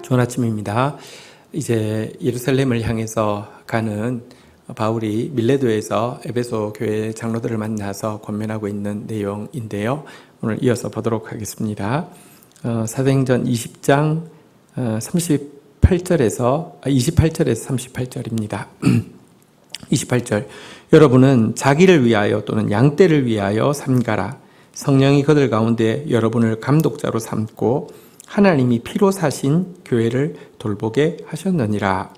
좋은 아침입니다. 이제 예루살렘을 향해서 가는 바울이 밀레도에서 에베소 교회 장로들을 만나서 권면하고 있는 내용인데요. 오늘 이어서 보도록 하겠습니다. 사도행전 20장 28절에서 38절입니다. 28절. 여러분은 자기를 위하여 또는 양떼를 위하여 삼가라. 성령이 그들 가운데 여러분을 감독자로 삼고 하나님이 피로 사신 교회를 돌보게 하셨느니라.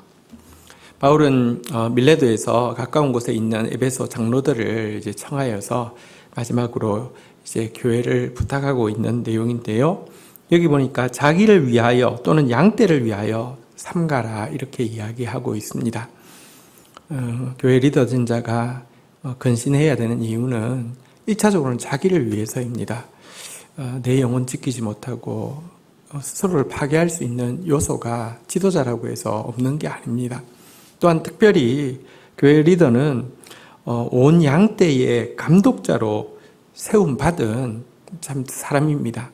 바울은 밀레도에서 가까운 곳에 있는 에베소 장로들을 이제 청하여서 마지막으로 이제 교회를 부탁하고 있는 내용인데요. 여기 보니까 자기를 위하여 또는 양떼를 위하여 삼가라 이렇게 이야기하고 있습니다. 교회 리더진 자가 근신해야 되는 이유는 1차적으로는 자기를 위해서입니다. 내 영혼 지키지 못하고 스스로를 파괴할 수 있는 요소가 지도자라고 해서 없는 게 아닙니다. 또한 특별히 교회 리더는 온 양떼의 감독자로 세움받은 참 사람입니다.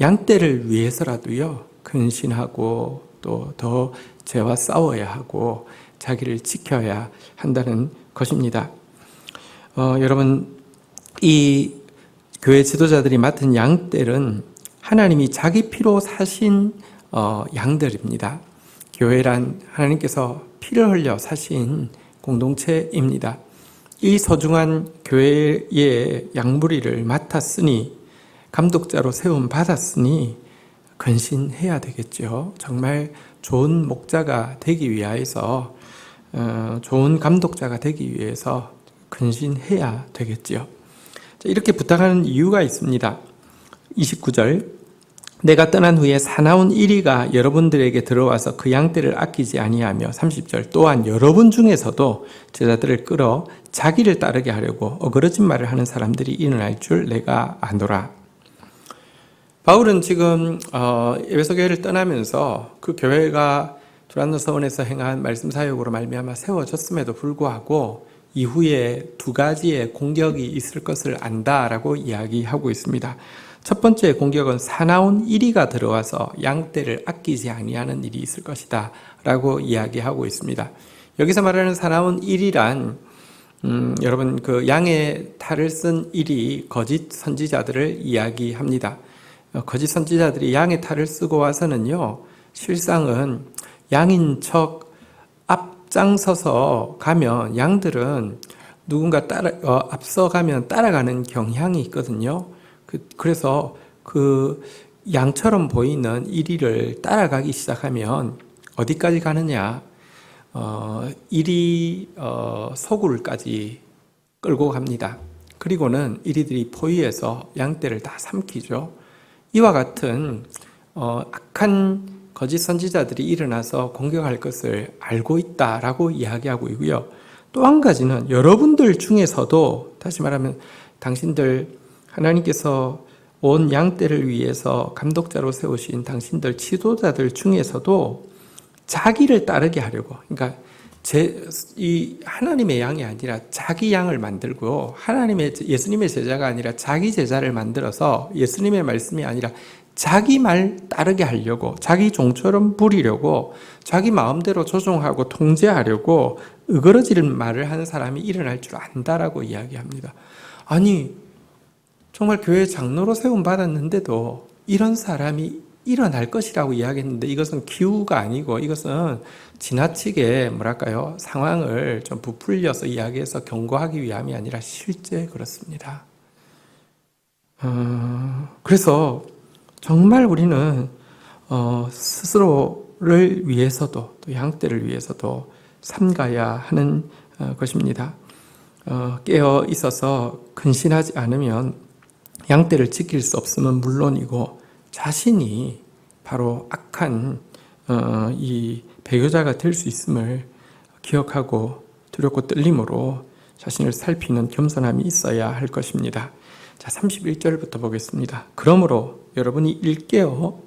양떼를 위해서라도요, 근신하고 또 더 죄와 싸워야 하고 자기를 지켜야 한다는 것입니다. 여러분, 이 교회 지도자들이 맡은 양떼는 하나님이 자기 피로 사신 양들입니다. 교회란 하나님께서 피를 흘려 사신 공동체입니다. 이 소중한 교회의 양무리를 맡았으니, 감독자로 세움 받았으니 근신해야 되겠죠. 정말 좋은 목자가 되기 위해서, 좋은 감독자가 되기 위해서 근신해야 되겠죠. 이렇게 부탁하는 이유가 있습니다. 29절. 내가 떠난 후에 사나운 이리가 여러분들에게 들어와서 그 양떼를 아끼지 아니하며 30절. 또한 여러분 중에서도 제자들을 끌어 자기를 따르게 하려고 어그러진 말을 하는 사람들이 일어날 줄 내가 아노라. 바울은 지금 에베소 교회를 떠나면서 그 교회가 두란노 서원에서 행한 말씀 사역으로 말미암아 세워졌음에도 불구하고 이후에 두 가지의 공격이 있을 것을 안다라고 이야기하고 있습니다. 첫 번째 공격은 사나운 이리가 들어와서 양떼를 아끼지 아니하는 일이 있을 것이다 라고 이야기하고 있습니다. 여기서 말하는 사나운 이리란 여러분 그 양의 탈을 쓴 이리 거짓 선지자들을 이야기합니다. 거짓 선지자들이 양의 탈을 쓰고 와서는요, 실상은 양인 척 앞장서서 가면 양들은 누군가 앞서가면 따라가는 경향이 있거든요. 그래서 그 양처럼 보이는 이리를 따라가기 시작하면 어디까지 가느냐? 이리 소굴까지 끌고 갑니다. 그리고는 이리들이 포위해서 양떼를 다 삼키죠. 이와 같은 악한 거짓 선지자들이 일어나서 공격할 것을 알고 있다라고 이야기하고 있고요. 또 한 가지는 여러분들 중에서도, 다시 말하면 당신들 하나님께서 온 양떼를 위해서 감독자로 세우신 당신들 지도자들 중에서도 자기를 따르게 하려고, 그러니까 이 하나님의 양이 아니라 자기 양을 만들고, 예수님의 제자가 아니라 자기 제자를 만들어서 예수님의 말씀이 아니라 자기 말 따르게 하려고, 자기 종처럼 부리려고, 자기 마음대로 조종하고 통제하려고 으그러지는 말을 하는 사람이 일어날 줄 안다라고 이야기합니다. 아니, 정말 교회 장로로 세움 받았는데도 이런 사람이 일어날 것이라고 이야기했는데, 이것은 기우가 아니고 이것은 지나치게 상황을 좀 부풀려서 이야기해서 경고하기 위함이 아니라 실제 그렇습니다. 그래서 정말 우리는 스스로를 위해서도 또 양떼를 위해서도 삼가야 하는 것입니다. 깨어 있어서 근신하지 않으면 양떼를 지킬 수 없음은 물론이고 자신이 바로 악한 이 배교자가 될 수 있음을 기억하고 두렵고 떨림으로 자신을 살피는 겸손함이 있어야 할 것입니다. 자, 31절부터 보겠습니다. 그러므로 여러분이 일깨어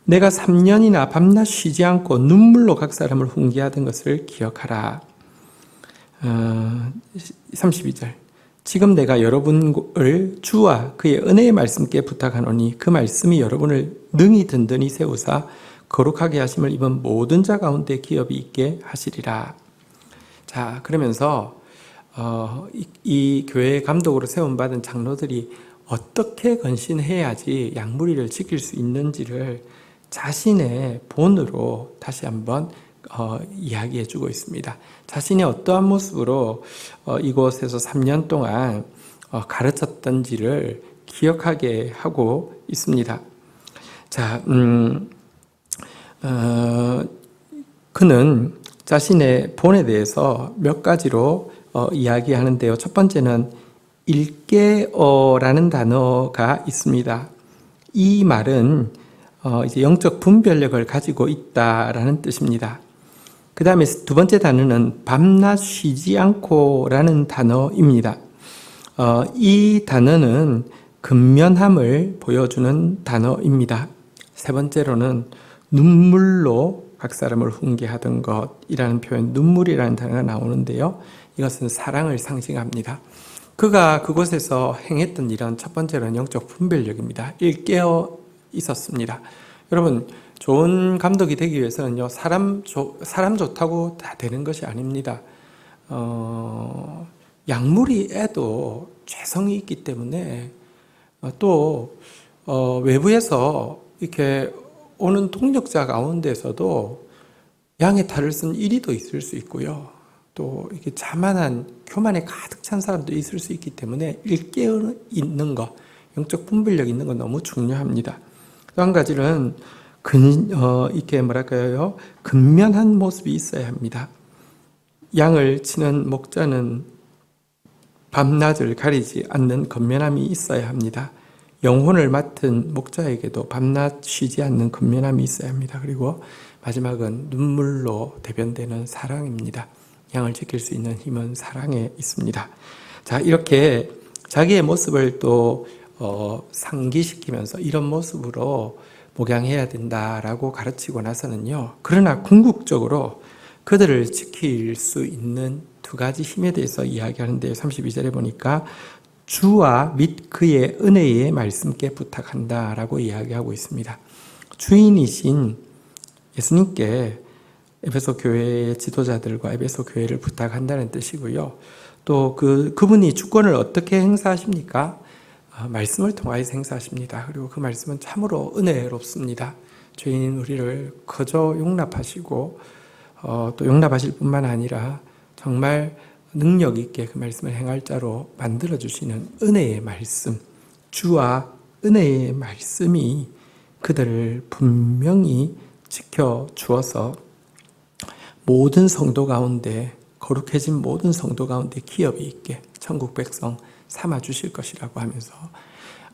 내가 3년이나 밤낮 쉬지 않고 눈물로 각 사람을 훈계하던 것을 기억하라. 32절. 지금 내가 여러분을 주와 그의 은혜의 말씀께 부탁하노니 그 말씀이 여러분을 능히 든든히 세우사 거룩하게 하심을 입은 모든 자 가운데 기업이 있게 하시리라. 자, 그러면서 이 교회 감독으로 세움받은 장로들이 어떻게 건신해야지 양무리를 지킬 수 있는지를 자신의 본으로 다시 한번 이야기해 주고 있습니다. 자신이 어떠한 모습으로 이곳에서 3년 동안 가르쳤던지를 기억하게 하고 있습니다. 자, 그는 자신의 본에 대해서 몇 가지로 이야기하는데요. 첫 번째는 일깨어라는 단어가 있습니다. 이 말은 이제 영적 분별력을 가지고 있다라는 뜻입니다. 그 다음에 두 번째 단어는 밤낮 쉬지 않고라는 단어입니다. 이 단어는 근면함을 보여주는 단어입니다. 세 번째로는 눈물로 각 사람을 훈계하던 것이라는 표현, 눈물이라는 단어가 나오는데요. 이것은 사랑을 상징합니다. 그가 그곳에서 행했던 일은 첫 번째로는 영적 분별력입니다. 일깨어 있었습니다. 여러분, 좋은 감독이 되기 위해서는요, 사람 좋다고 다 되는 것이 아닙니다. 약물이에도 죄성이 있기 때문에 또 외부에서 이렇게 오는 동력자 가운데서도 양의 탈을 쓴 이리도 있을 수 있고요. 또 이렇게 자만한 교만에 가득 찬 사람도 있을 수 있기 때문에 일깨어 있는 것, 영적 분별력 있는 건 너무 중요합니다. 또 한 가지는 이렇게 근면한 모습이 있어야 합니다. 양을 치는 목자는 밤낮을 가리지 않는 근면함이 있어야 합니다. 영혼을 맡은 목자에게도 밤낮 쉬지 않는 근면함이 있어야 합니다. 그리고 마지막은 눈물로 대변되는 사랑입니다. 양을 지킬 수 있는 힘은 사랑에 있습니다. 자, 이렇게 자기의 모습을 또 상기시키면서 이런 모습으로 목양해야 된다라고 가르치고 나서는요. 그러나 궁극적으로 그들을 지킬 수 있는 두 가지 힘에 대해서 이야기하는데요. 32절에 보니까 주와 및 그의 은혜의 말씀께 부탁한다라고 이야기하고 있습니다. 주인이신 예수님께 에베소 교회의 지도자들과 에베소 교회를 부탁한다는 뜻이고요. 또 그분이 주권을 어떻게 행사하십니까? 말씀을 통하여서 행사하십니다. 그리고 그 말씀은 참으로 은혜롭습니다. 죄인인 우리를 거저 용납하시고 또 용납하실 뿐만 아니라 정말 능력 있게 그 말씀을 행할 자로 만들어주시는 은혜의 말씀, 주와 은혜의 말씀이 그들을 분명히 지켜주어서 모든 성도 가운데, 거룩해진 모든 성도 가운데 기업이 있게 천국 백성 삼아주실 것이라고 하면서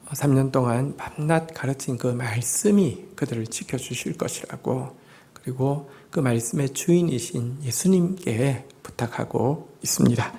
3년 동안 밤낮 가르친 그 말씀이 그들을 지켜주실 것이라고, 그리고 그 말씀의 주인이신 예수님께 부탁하고 있습니다.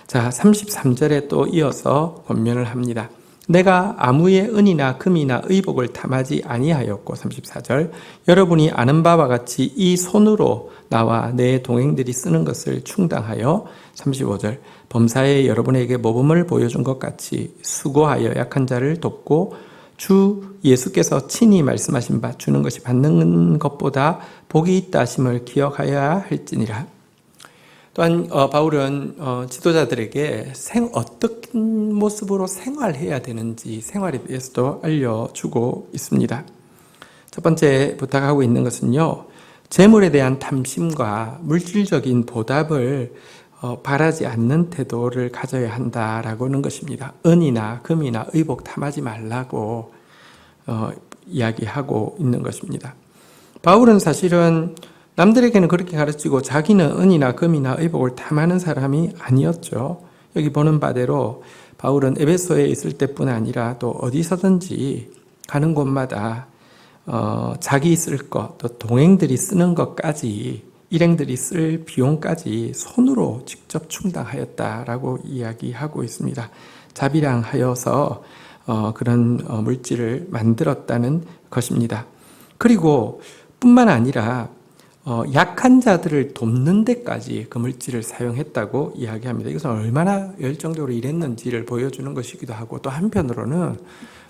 자, 33절에 또 이어서 권면을 합니다. 내가 아무의 은이나 금이나 의복을 탐하지 아니하였고, 34절, 여러분이 아는 바와 같이 이 손으로 나와 내 동행들이 쓰는 것을 충당하여, 35절, 범사에 여러분에게 모범을 보여준 것 같이 수고하여 약한 자를 돕고 주 예수께서 친히 말씀하신 바 주는 것이 받는 것보다 복이 있다 하심을 기억하여야 할지니라. 또한 바울은 지도자들에게 어떤 모습으로 생활해야 되는지 생활에 대해서도 알려주고 있습니다. 첫 번째 부탁하고 있는 것은요, 재물에 대한 탐심과 물질적인 보답을 바라지 않는 태도를 가져야 한다라고 하는 것입니다. 은이나 금이나 의복 탐하지 말라고 이야기하고 있는 것입니다. 바울은 사실은 남들에게는 그렇게 가르치고 자기는 은이나 금이나 의복을 탐하는 사람이 아니었죠. 여기 보는 바대로 바울은 에베소에 있을 때뿐 아니라 또 어디서든지 가는 곳마다 자기 쓸 것, 또 동행들이 쓰는 것까지, 일행들이 쓸 비용까지 손으로 직접 충당하였다라고 이야기하고 있습니다. 자비량하여서 그런 물질을 만들었다는 것입니다. 그리고 뿐만 아니라 약한 자들을 돕는 데까지 그 물질을 사용했다고 이야기합니다. 이것은 얼마나 열정적으로 일했는지를 보여주는 것이기도 하고, 또 한편으로는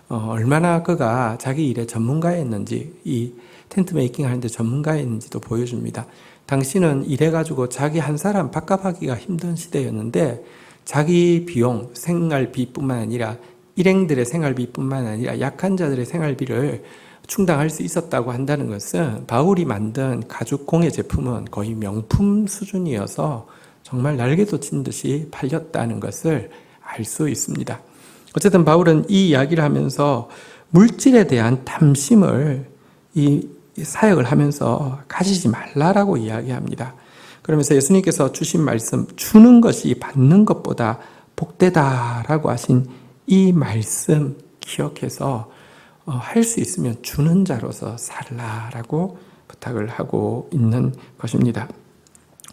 얼마나 그가 자기 일에 전문가였는지, 이 텐트 메이킹 하는데 전문가였는지도 보여줍니다. 당신은 일해가지고 자기 한 사람 밥값하기가 힘든 시대였는데 자기 비용, 생활비뿐만 아니라 일행들의 생활비뿐만 아니라 약한 자들의 생활비를 충당할 수 있었다고 한다는 것은 바울이 만든 가죽 공예 제품은 거의 명품 수준이어서 정말 날개도 친 듯이 팔렸다는 것을 알 수 있습니다. 어쨌든 바울은 이 이야기를 하면서 물질에 대한 탐심을 이 사역을 하면서 가지지 말라라고 이야기합니다. 그러면서 예수님께서 주신 말씀, 주는 것이 받는 것보다 복되다라고 하신 이 말씀 기억해서 할 수 있으면 주는 자로서 살라라고 부탁을 하고 있는 것입니다.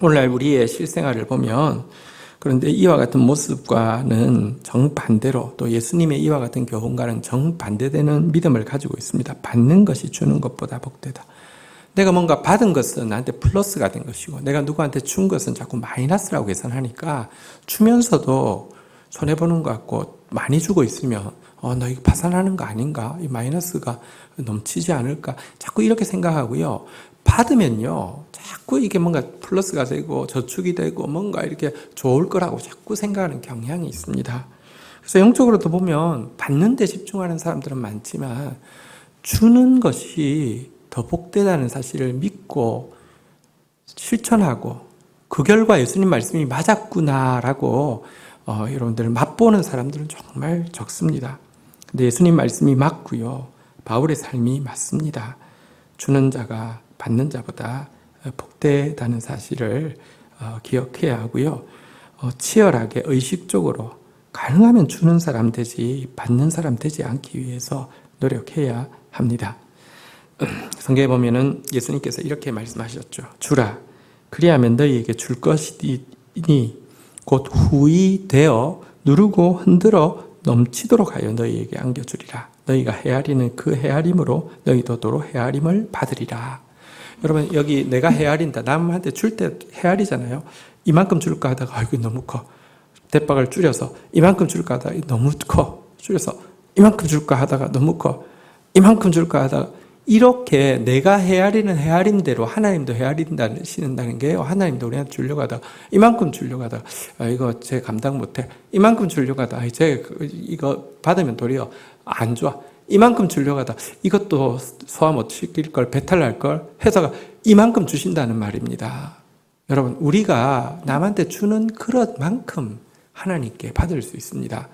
오늘날 우리의 실생활을 보면 그런데 이와 같은 모습과는 정반대로 또 예수님의 이와 같은 교훈과는 정반대되는 믿음을 가지고 있습니다. 받는 것이 주는 것보다 복되다. 내가 뭔가 받은 것은 나한테 플러스가 된 것이고 내가 누구한테 준 것은 자꾸 마이너스라고 계산하니까 주면서도 손해보는 것 같고 많이 주고 있으면 너 이거 파산하는 거 아닌가? 이 마이너스가 넘치지 않을까? 자꾸 이렇게 생각하고요. 받으면요, 자꾸 이게 뭔가 플러스가 되고 저축이 되고 뭔가 이렇게 좋을 거라고 자꾸 생각하는 경향이 있습니다. 그래서 영적으로도 보면 받는 데 집중하는 사람들은 많지만 주는 것이 더 복되다는 사실을 믿고 실천하고 그 결과 예수님 말씀이 맞았구나라고 여러분들 맛보는 사람들은 정말 적습니다. 근데 예수님 말씀이 맞고요. 바울의 삶이 맞습니다. 주는 자가 받는 자보다 복되다는 사실을 기억해야 하고요. 치열하게 의식적으로 가능하면 주는 사람 되지 받는 사람 되지 않기 위해서 노력해야 합니다. 성경에 보면은 예수님께서 이렇게 말씀하셨죠. 주라. 그리하면 너희에게 줄 것이니 곧 후히 되어 누르고 흔들어 넘치도록 하여 너희에게 안겨주리라. 너희가 헤아리는 그 헤아림으로 너희도 도로 헤아림을 받으리라. 여러분 여기 내가 헤아린다. 남한테 줄 때 헤아리잖아요. 이만큼 줄까 하다가 이거 너무 커. 대박을 줄여서 이만큼 줄까 하다가 너무 커. 줄여서 이만큼 줄까 하다가 너무 커. 이만큼 줄까 하다가 이렇게 내가 헤아리는 헤아림대로 하나님도 헤아린다는 게요. 하나님도 우리한테 주려고 하다가 이만큼 주려고 하다가 이거 제 감당 못해. 이만큼 주려고 하다가 제 이거 받으면 도리어 안 좋아. 이만큼 주려고 하다가 이것도 소화 못 시킬 걸 배탈 날 걸 해서가 이만큼 주신다는 말입니다. 여러분 우리가 남한테 주는 그릇만큼 하나님께 받을 수 있습니다.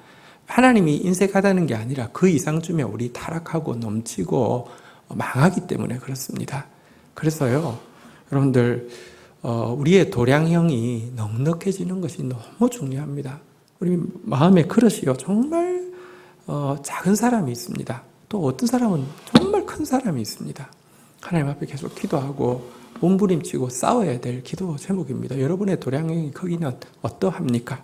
하나님이 인색하다는 게 아니라 그 이상 주면 우리 타락하고 넘치고 망하기 때문에 그렇습니다. 그래서요, 여러분들, 우리의 도량형이 넉넉해지는 것이 너무 중요합니다. 우리 마음의 그릇이요, 정말 작은 사람이 있습니다. 또 어떤 사람은 정말 큰 사람이 있습니다. 하나님 앞에 계속 기도하고 몸부림치고 싸워야 될 기도 제목입니다. 여러분의 도량형의 크기는 어떠합니까?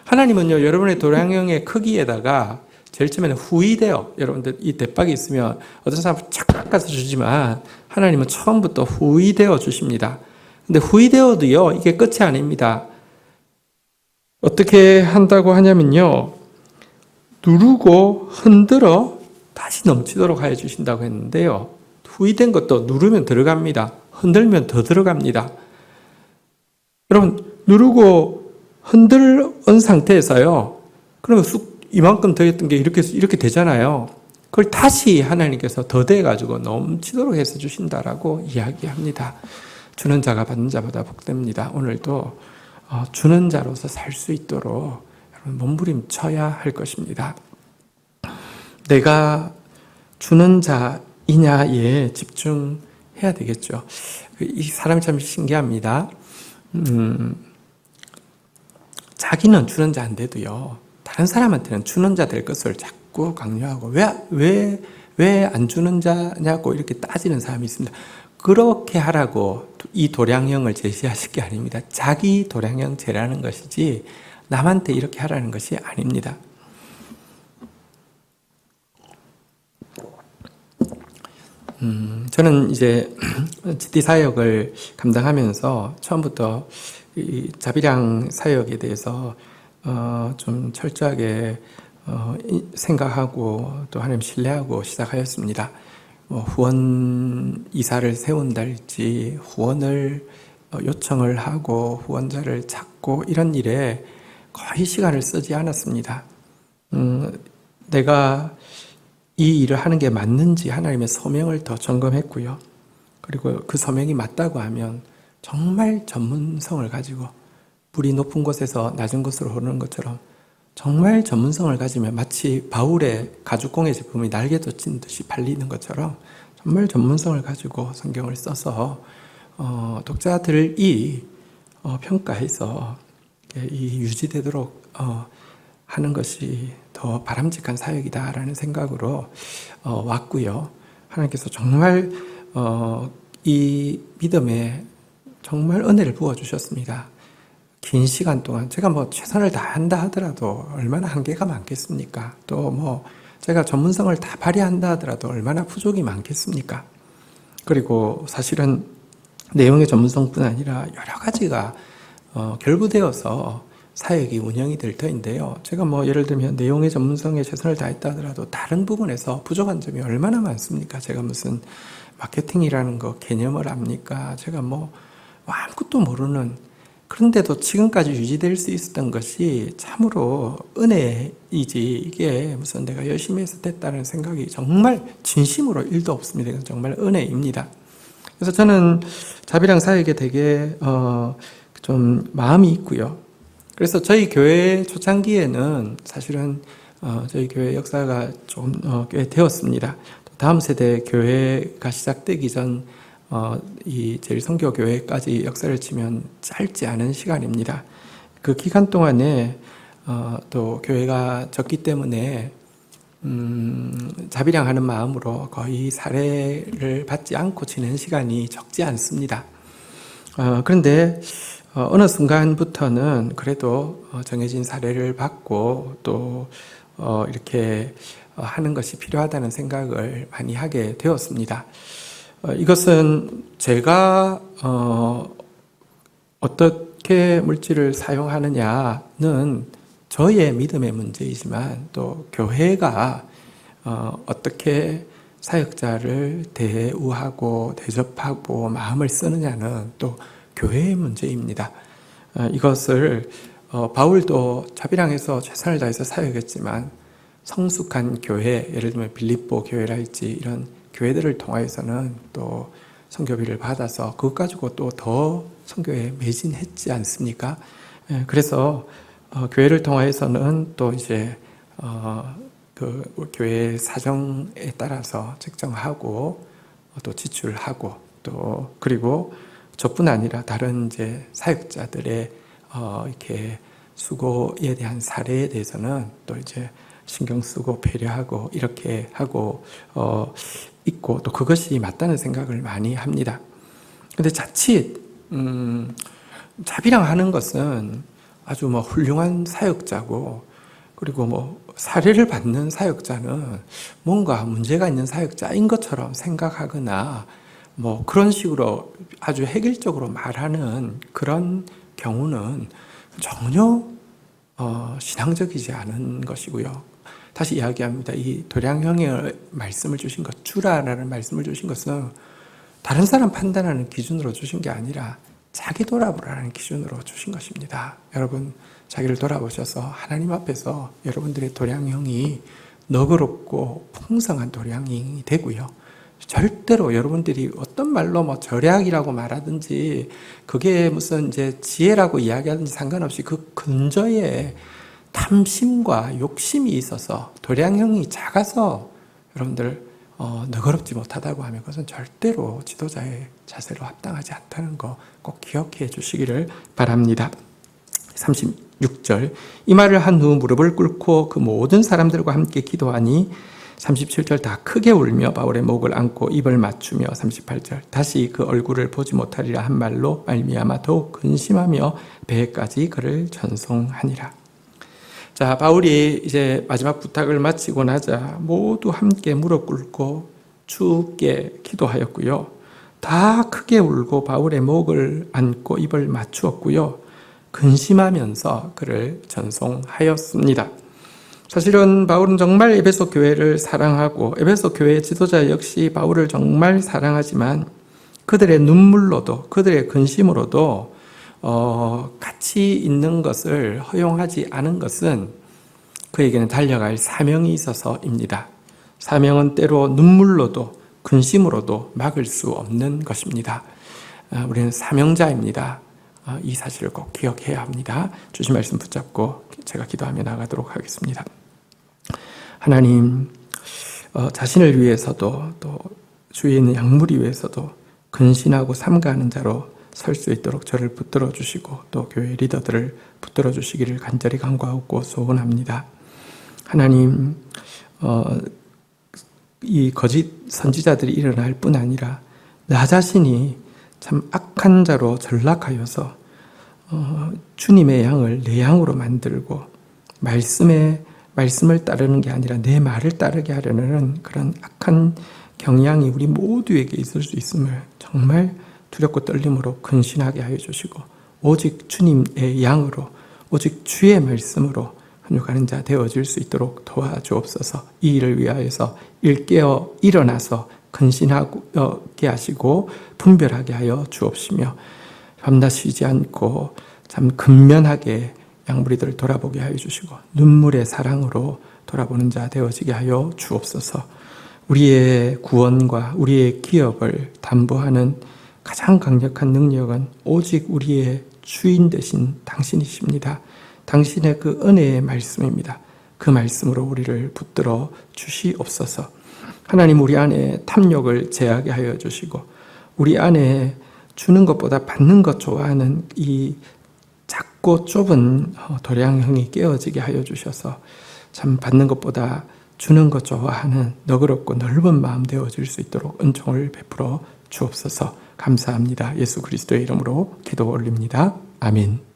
하나님은요, 여러분의 도량형의 크기에다가 제일 처음에는 후이되어, 여러분들 이 대박이 있으면 어떤 사람은 착 깎아서 주지만 하나님은 처음부터 후이되어 주십니다. 근데 후이되어도요, 이게 끝이 아닙니다. 어떻게 한다고 하냐면요, 누르고 흔들어 다시 넘치도록 하여 주신다고 했는데요, 후이된 것도 누르면 들어갑니다. 흔들면 더 들어갑니다. 여러분, 누르고 흔들은 상태에서요, 그러면 쑥 이만큼 더했던 게 이렇게 되잖아요. 그걸 다시 하나님께서 더 돼가지고 넘치도록 해서 주신다라고 이야기합니다. 주는 자가 받는 자보다 복됩니다. 오늘도 주는 자로서 살 수 있도록 여러분 몸부림쳐야 할 것입니다. 내가 주는 자이냐에 집중해야 되겠죠. 이 사람이 참 신기합니다. 자기는 주는 자인데도요, 다른 사람한테는 주는 자 될 것을 자꾸 강요하고 왜 안 주는 자냐고 이렇게 따지는 사람이 있습니다. 그렇게 하라고 이 도량형을 제시하실 게 아닙니다. 자기 도량형 재라는 것이지 남한테 이렇게 하라는 것이 아닙니다. 저는 이제 GT 사역을 감당하면서 처음부터 이 자비량 사역에 대해서 좀 철저하게 생각하고 또 하나님 신뢰하고 시작하였습니다. 후원 이사를 세운달지 후원을 요청을 하고 후원자를 찾고 이런 일에 거의 시간을 쓰지 않았습니다. 내가 이 일을 하는 게 맞는지 하나님의 소명을 더 점검했고요. 그리고 그 소명이 맞다고 하면 정말 전문성을 가지고 불이 높은 곳에서 낮은 곳으로 흐르는 것처럼 정말 전문성을 가지면 마치 바울의 가죽공예 제품이 날개도 찐 듯이 팔리는 것처럼 정말 전문성을 가지고 성경을 써서 독자들이 평가해서 이 유지되도록 하는 것이 더 바람직한 사역이다라는 생각으로 왔고요. 하나님께서 정말 이 믿음에 정말 은혜를 부어주셨습니다. 긴 시간 동안 제가 최선을 다한다 하더라도 얼마나 한계가 많겠습니까? 또 제가 전문성을 다 발휘한다 하더라도 얼마나 부족이 많겠습니까? 그리고 사실은 내용의 전문성뿐 아니라 여러 가지가 결부되어서 사역이 운영이 될 터인데요. 제가 예를 들면 내용의 전문성에 최선을 다했다 하더라도 다른 부분에서 부족한 점이 얼마나 많습니까? 제가 무슨 마케팅이라는 거 개념을 압니까? 제가 아무것도 모르는, 그런데도 지금까지 유지될 수 있었던 것이 참으로 은혜이지 이게 무슨 내가 열심히 해서 됐다는 생각이 정말 진심으로 1도 없습니다. 이건 정말 은혜입니다. 그래서 저는 자비랑 사역에 되게 좀 마음이 있고요. 그래서 저희 교회 초창기에는 사실은 저희 교회 역사가 좀 꽤 되었습니다. 다음 세대 교회가 시작되기 전 이 제일선교교회까지 역사를 치면 짧지 않은 시간입니다. 그 기간 동안에 또 교회가 적기 때문에 자비량하는 마음으로 거의 사례를 받지 않고 지낸 시간이 적지 않습니다. 그런데 어느 순간부터는 그래도 정해진 사례를 받고 또 이렇게 하는 것이 필요하다는 생각을 많이 하게 되었습니다. 이것은 제가 어떻게 물질을 사용하느냐는 저의 믿음의 문제이지만 또 교회가 어떻게 사역자를 대우하고 대접하고 마음을 쓰느냐는 또 교회의 문제입니다. 이것을 바울도 자비랑에서 최선을 다해서 사역했지만 성숙한 교회, 예를 들면 빌립보 교회랄지 이런 교회들을 통하여서는 또 선교비를 받아서 그것 가지고 또 더 선교에 매진했지 않습니까? 그래서 교회를 통하여서는 또 이제 그 교회 사정에 따라서 책정하고 또 지출하고 또 그리고 저뿐 아니라 다른 이제 사역자들의 이렇게 수고에 대한 사례에 대해서는 또 이제 신경 쓰고 배려하고 이렇게 하고 있고 또 그것이 맞다는 생각을 많이 합니다. 근데 자칫 자비랑 하는 것은 아주 훌륭한 사역자고 그리고 사례를 받는 사역자는 뭔가 문제가 있는 사역자인 것처럼 생각하거나 그런 식으로 아주 획일적으로 말하는 그런 경우는 전혀 신앙적이지 않은 것이고요. 다시 이야기합니다. 이 도량형의 말씀을 주신 것, 주라라는 말씀을 주신 것은 다른 사람 판단하는 기준으로 주신 게 아니라 자기 돌아보라는 기준으로 주신 것입니다. 여러분, 자기를 돌아보셔서 하나님 앞에서 여러분들의 도량형이 너그럽고 풍성한 도량이 되고요. 절대로 여러분들이 어떤 말로 절약이라고 말하든지 그게 무슨 이제 지혜라고 이야기하든지 상관없이 그 근저에 탐심과 욕심이 있어서 도량형이 작아서 여러분들 너그럽지 못하다고 하면 그것은 절대로 지도자의 자세로 합당하지 않다는 거 꼭 기억해 주시기를 바랍니다. 36절 이 말을 한 후 무릎을 꿇고 그 모든 사람들과 함께 기도하니 37절 다 크게 울며 바울의 목을 안고 입을 맞추며 38절 다시 그 얼굴을 보지 못하리라 한 말로 말미암아 더욱 근심하며 배에까지 그를 전송하니라. 자, 바울이 이제 마지막 부탁을 마치고 나자 모두 함께 무릎 꿇고 주께 기도하였고요. 다 크게 울고 바울의 목을 안고 입을 맞추었고요. 근심하면서 그를 전송하였습니다. 사실은 바울은 정말 에베소 교회를 사랑하고 에베소 교회 지도자 역시 바울을 정말 사랑하지만 그들의 눈물로도 그들의 근심으로도 같이 있는 것을 허용하지 않은 것은 그에게는 달려갈 사명이 있어서입니다. 사명은 때로 눈물로도 근심으로도 막을 수 없는 것입니다. 우리는 사명자입니다. 이 사실을 꼭 기억해야 합니다. 주신 말씀 붙잡고 제가 기도하며 나가도록 하겠습니다. 하나님, 자신을 위해서도 또 주위에 있는 약물이 위해서도 근신하고 삼가하는 자로 설 수 있도록 저를 붙들어 주시고 또 교회 리더들을 붙들어 주시기를 간절히 간구하고 소원합니다. 하나님, 이 거짓 선지자들이 일어날 뿐 아니라 나 자신이 참 악한 자로 전락하여서 주님의 양을 내 양으로 만들고 말씀을 따르는 게 아니라 내 말을 따르게 하려는 그런 악한 경향이 우리 모두에게 있을 수 있음을 정말 두렵고 떨림으로 근신하게 하여 주시고 오직 주님의 양으로 오직 주의 말씀으로 훈육하는 자 되어질 수 있도록 도와주옵소서. 이 일을 위하여서 일깨어 일어나서 근신하게 하시고 분별하게 하여 주옵시며 밤낮 쉬지 않고 참 근면하게 양무리들을 돌아보게 하여 주시고 눈물의 사랑으로 돌아보는 자 되어지게 하여 주옵소서. 우리의 구원과 우리의 기업을 담보하는 가장 강력한 능력은 오직 우리의 주인 되신 당신이십니다. 당신의 그 은혜의 말씀입니다. 그 말씀으로 우리를 붙들어 주시옵소서. 하나님, 우리 안에 탐욕을 제하게 하여 주시고 우리 안에 주는 것보다 받는 것 좋아하는 이 작고 좁은 도량형이 깨어지게 하여 주셔서 참 받는 것보다 주는 것 좋아하는 너그럽고 넓은 마음 되어질 수 있도록 은총을 베풀어 주옵소서. 감사합니다. 예수 그리스도의 이름으로 기도 올립니다. 아멘.